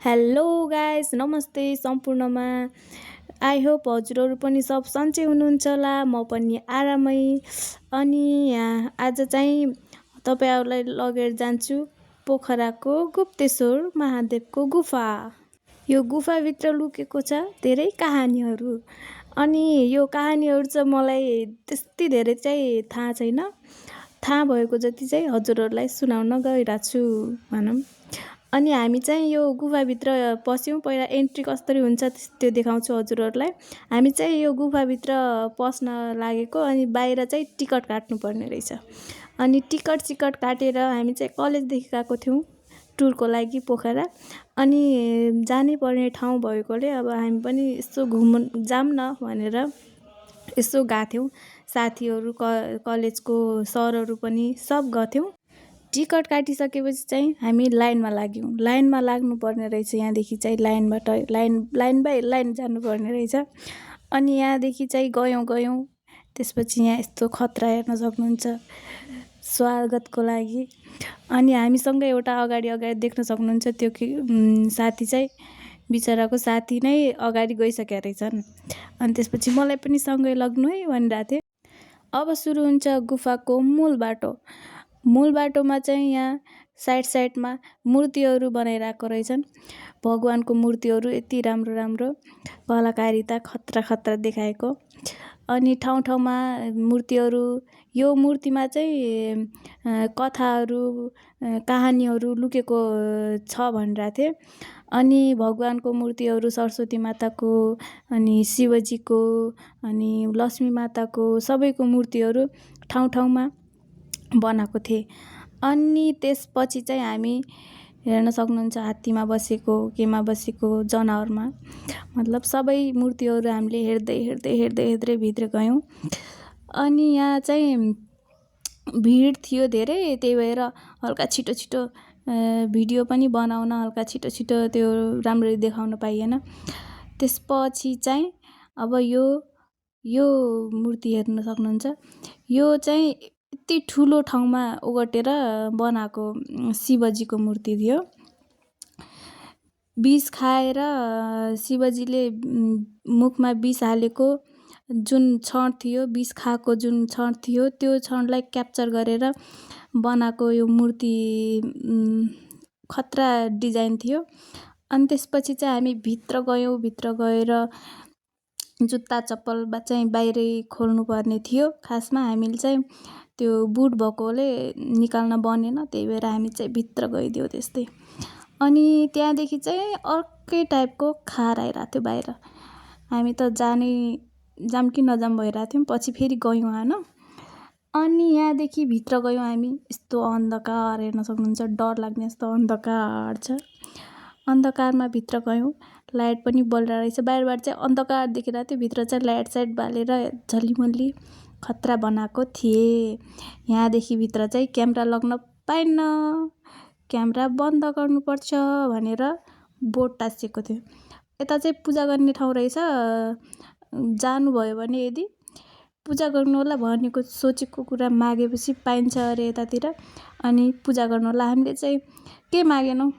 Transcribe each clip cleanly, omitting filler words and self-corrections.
Hello guys, नमस्ते सम्पूर्णमा। I hope हजुरहरू पनि सब सन्चै हुनुहुन्छ होला। म पनि आरामै। अनि यहाँ आज चाहिँ तपाईँहरूलाई लगेर जान्छु पोखराको गुप्तेश्वर महादेवको गुफा। यो गुफाभित्र लुकेको छ धेरै कहानीहरू। अनि यो कहानीहरू चाहिँ मलाई त्यति धेरै चाहिँ थाहा छैन। थाहा भएको जति चाहिँ हजुरहरूलाई सुनाउन गइरहेको छु भनौँ। अनि हामी चाहिँ यो गुफाभित्र पस्यौँ। पहिला एन्ट्री कसरी हुन्छ त्यो देखाउँछु हजुरहरूलाई। हामी चाहिँ यो गुफाभित्र पस्न लागेको, अनि बाहिर चाहिँ टिकट काट्नुपर्ने रहेछ। अनि टिकट काटेर हामी चाहिँ कलेजदेखि गएको थियौँ टुरको लागि पोखरा। अनि जानै पर्ने ठाउँ भएकोले अब हामी पनि यसो जाऊँ न भनेर यसो गएको थियौँ। साथीहरू कलेजको सरहरू पनि सब गएको थियौँ। टिकट काटिसकेपछि चाहिँ हामी लाइनमा लाग्यौँ। लाइनमा लाग्नुपर्ने रहेछ। यहाँदेखि चाहिँ लाइनबाट लाइन बाई लाइन जानुपर्ने रहेछ। अनि यहाँदेखि चाहिँ गयौँ। त्यसपछि यहाँ यस्तो खतरा हेर्न सक्नुहुन्छ स्वागतको लागि। अनि हामीसँग एउटा अगाडि देख्न सक्नुहुन्छ त्यो साथी चाहिँ बिचराको साथी नै अगाडि गइसकेका रहेछन्। अनि त्यसपछि मलाई पनि सँगै लग्नु है भनिरहेको थिएँ। अब सुरु हुन्छ गुफाको मूल बाटो। मूल बाटोमा चाहिँ यहाँ साइडमा मूर्तिहरू बनाइरहेको रहेछन्। भगवानको मूर्तिहरू यति राम्रो कलाकारिता खतरा देखाएको। अनि ठाउँमा मूर्तिहरू, यो मूर्तिमा चाहिँ कथाहरू कहानीहरू लुकेको छ भनिरहेको थिएँ। अनि भगवानको मूर्तिहरू सरस्वती माताको, अनि शिवजीको, अनि लक्ष्मी माताको सबैको मूर्तिहरू ठाउँमा बनाएको थिएँ। अनि त्यसपछि चाहिँ हामी हेर्न सक्नुहुन्छ हात्तीमा बसेको, केमा बसेको, जनावरमा, मतलब सबै मूर्तिहरू हामीले हेर्दै भित्र गयौँ। अनि यहाँ चाहिँ भिड थियो धेरै, त्यही भएर हल्का छिटो भिडियो पनि बनाउन हल्का छिटो त्यो राम्ररी देखाउन पाइएन। त्यसपछि चाहिँ अब यो मूर्ति हेर्न सक्नुहुन्छ। यो चाहिँ यति ठुलो ठाउँमा ओगटेर बनाएको शिवजीको मूर्ति थियो। विष खाएर शिवजीले मुखमा विष हालेको जुन क्षण थियो, विष खाएको जुन क्षण थियो, त्यो क्षणलाई क्याप्चर गरेर बनाएको यो मूर्ति खतरा डिजाइन थियो। अनि त्यसपछि चाहिँ हामी भित्र गयौँ। भित्र गएर जुत्ता चप्पल चाहिँ बाहिरै खोल्नु पर्ने थियो। खासमा हामीले चाहिँ त्यो बुट भएकोले निकाल्न बनेन, त्यही भएर हामी चाहिँ भित्र गइदियो त्यस्तै। अनि त्यहाँदेखि चाहिँ अर्कै टाइपको खार आइरहेको थियो बाहिर। हामी त जाम कि नजाम भइरहेको थियौँ। पछि फेरि गयौँ होइन। अनि यहाँदेखि भित्र गयौँ हामी। यस्तो अन्धकार हेर्न सक्नुहुन्छ, डर लाग्ने यस्तो अन्धकार छ। अन्धकारमा भित्र गयौँ। लाइट पनि बलिरहेको रहेछ। बाहिरबाट चाहिँ अन्धकार देखिरहेको थियो, भित्र चाहिँ लाइट बालेर झल्लीमल्ली खतरा बनाएको थिए। यहाँदेखि भित्र चाहिँ क्यामेरा लग्न पाइन्न, क्यामेरा बन्द गर्नुपर्छ भनेर बोर्ड टाँसिएको थियो। यता चाहिँ पूजा गर्ने ठाउँ रहेछ। जानुभयो भने यदि पूजा गर्नु होला भनेको सोचेको कुरा मागेपछि पाइन्छ अरे यतातिर। अनि पूजा गर्नु होला। हामीले चाहिँ के मागेनौँ,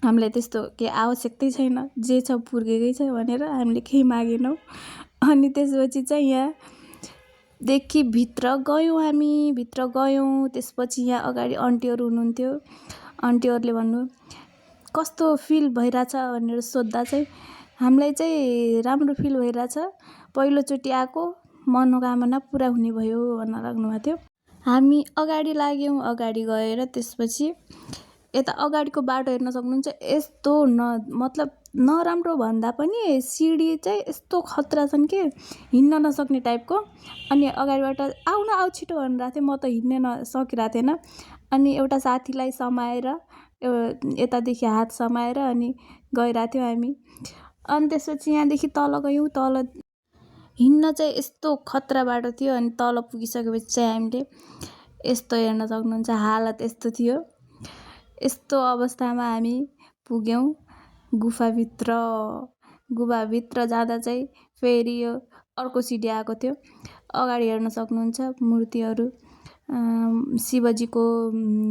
हामीलाई त्यस्तो के आवश्यकतै छैन, जे छ पुर्गेकै छ भनेर हामीले केही मागेनौँ। अनि त्यसपछि चाहिँ यहाँदेखि भित्र गयौँ हामी। भित्र गयौँ। त्यसपछि यहाँ अगाडि आन्टीहरू हुनुहुन्थ्यो। आन्टीहरूले भन्नु कस्तो फिल भइरहेछ भनेर सोद्धा चाहिँ हामीलाई चाहिँ राम्रो फिल भइरहेछ, पहिलोचोटि आएको, मनोकामना पुरा हुने भयो भन्न लाग्नुभएको थियो। हामी अगाडि लाग्यौँ। अगाडि गएर त्यसपछि यता अगाडिको बाटो हेर्न सक्नुहुन्छ। यस्तो मतलब नराम्रो भन्दा पनि सिडी चाहिँ यस्तो खतरा छन् कि हिँड्न नसक्ने टाइपको। अनि अगाडिबाट आउ छिटो भनिरहेको थियो। म त हिँड्न सकिरहेको थिएन। अनि एउटा साथीलाई समाएर यतादेखि हात समाएर अनि गइरहेको थियौँ हामी। अनि त्यसपछि यहाँदेखि तल गयौँ। तल हिँड्न चाहिँ यस्तो खतरा बाटो थियो। अनि तल पुगिसकेपछि चाहिँ हामीले यस्तो हेर्न सक्नुहुन्छ, हालत यस्तो थियो। यस्तो अवस्थामा हामी पुग्यौँ गुफाभित्र। गुफाभित्र जाँदा चाहिँ फेरि यो अर्को सिडी आएको थियो। अगाडि हेर्न सक्नुहुन्छ मूर्तिहरू,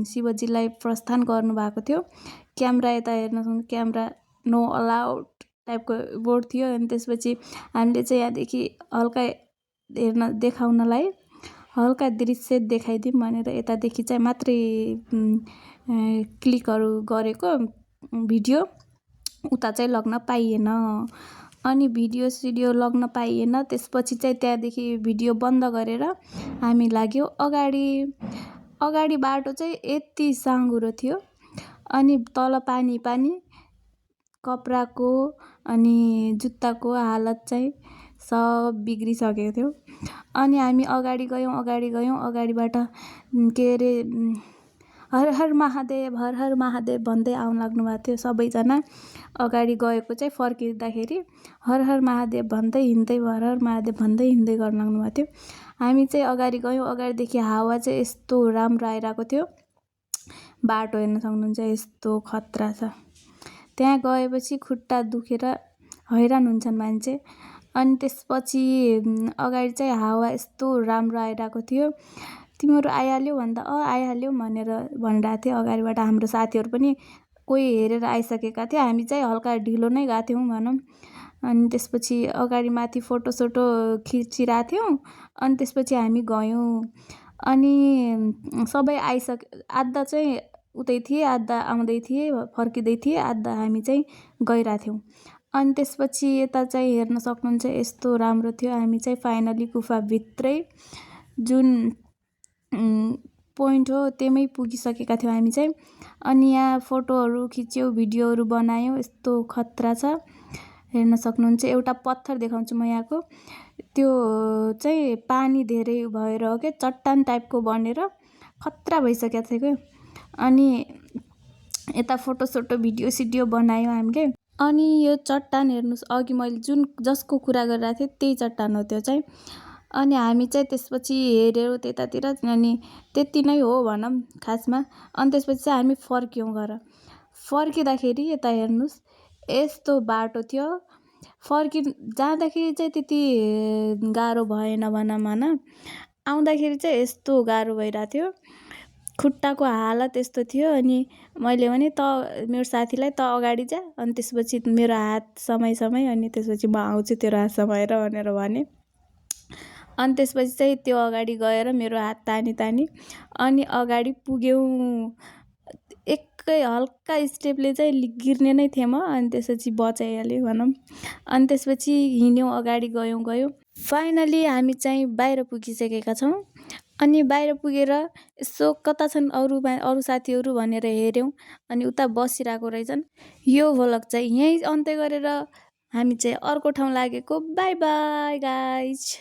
शिवजीलाई प्रस्थान गर्नुभएको थियो। क्यामेरा यता हेर्न सक्नुहुन्छ, क्यामेरा नो अलाउड टाइपको बोर्ड थियो। अनि त्यसपछि हामीले चाहिँ यहाँदेखि हल्का देखाउनलाई हल्का दृश्य देखाइदिउँ भनेर यतादेखि चाहिँ मात्रै क्लिकहरू गरेको भिडियो, उता चाहिँ लग्न पाइएन। अनि भिडियो लग्न पाइएन। त्यसपछि चाहिँ त्यहाँदेखि भिडियो बन्द गरेर हामी लाग्यो अगाडि बाटो चाहिँ यति साँघुरो थियो, अनि तल पानी कपडाको अनि जुत्ताको हालत चाहिँ सब बिग्रिसकेको थियो। अनि हामी अगाडि गयौँ अगाडिबाट के अरे हर हर महादेव भन्दै आउनु लाग्नु भएको थियो सबैजना। अगाडि गएको चाहिँ फर्किँदाखेरि हर हर महादेव भन्दै हिँड्दै गर्न लाग्नु भएको थियो। हामी चाहिँ अगाडि गयौँ, अगाडिदेखि हावा चाहिँ यस्तो राम्रो आइरहेको थियो। बाटो हेर्न सक्नुहुन्छ, यस्तो खतरा छ। त्यहाँ गएपछि खुट्टा दुखेर हैरान हुन्छन् मान्छे। अनि त्यसपछि अगाडि चाहिँ हावा यस्तो राम्रो आइरहेको थियो। तिमीहरू आइहाल्यौ भन्दा आइहाल्यौ भनिरहेको थियो अगाडिबाट। हाम्रो साथीहरू पनि कोही हेरेर आइसकेका थियो। हामी चाहिँ हल्का ढिलो नै गएको थियौँ भनौँ। अनि त्यसपछि अगाडि माथि फोटोसोटो खिचिरहेको थियौँ। अनि त्यसपछि हामी गयौँ। अनि सबै आधा चाहिँ उतै थिए, आधा आउँदै थिए, फर्किँदै थिए, आधा हामी चाहिँ गइरहेको थियौँ। अनि त्यसपछि यता चाहिँ हेर्न सक्नुहुन्छ, यस्तो राम्रो थियो। हामी चाहिँ फाइनली गुफाभित्रै जुन पोइन्ट हो त्यहीमै पुगिसकेका थियौँ हामी चाहिँ। अनि यहाँ फोटोहरू खिच्यौँ, भिडियोहरू बनायौँ। यस्तो खतरा छ, हेर्न सक्नुहुन्छ। एउटा पत्थर देखाउँछु म यहाँको। त्यो चाहिँ पानी धेरै भएर हो क्या, चट्टान टाइपको बनेर खतरा भइसकेको थियो क्या। अनि यता फोटोसोटो भिडियो बनायौँ हामीले। अनि यो चट्टान हेर्नुहोस्, अघि मैले जसको कुरा गरिरहेको थिएँ त्यही चट्टान हो त्यो चाहिँ। अनि हामी चाहिँ त्यसपछि हेऱ्यौँ त्यतातिर, अनि त्यति नै हो भनौँ खासमा। अनि त्यसपछि चाहिँ हामी फर्क्यौँ घर। फर्किँदाखेरि यता हेर्नुहोस्, यस्तो बाटो थियो। जाँदाखेरि चाहिँ त्यति गाह्रो भएन भनौँ होइन, आउँदाखेरि चाहिँ यस्तो गाह्रो भइरहेको थियो। खुट्टाको हालत यस्तो थियो। अनि मैले भने मेरो साथीलाई त अगाडि जा, अनि त्यसपछि मेरो हात समय अनि त्यसपछि म आउँछु तेरो हात समाएर भनेर भने। अनि त्यसपछि चाहिँ त्यो अगाडि गएर मेरो हात तानी अनि अगाडि पुग्यौँ। एकै हल्का स्टेपले चाहिँ गिर्ने नै थिएँ म। अनि त्यसपछि बचाइहाल्यो भनौँ। अनि त्यसपछि हिँड्यौँ, अगाडि गयौँ। फाइनली हामी चाहिँ बाहिर पुगिसकेका छौँ। अनि बाहिर पुगेर यसो कता छन् अरू साथीहरू भनेर हेऱ्यौँ। अनि उता बसिरहेको रहेछन्। यो भ्लग चाहिँ यहीँ अन्त्य गरेर हामी चाहिँ अर्को ठाउँ लागेको। By by guys.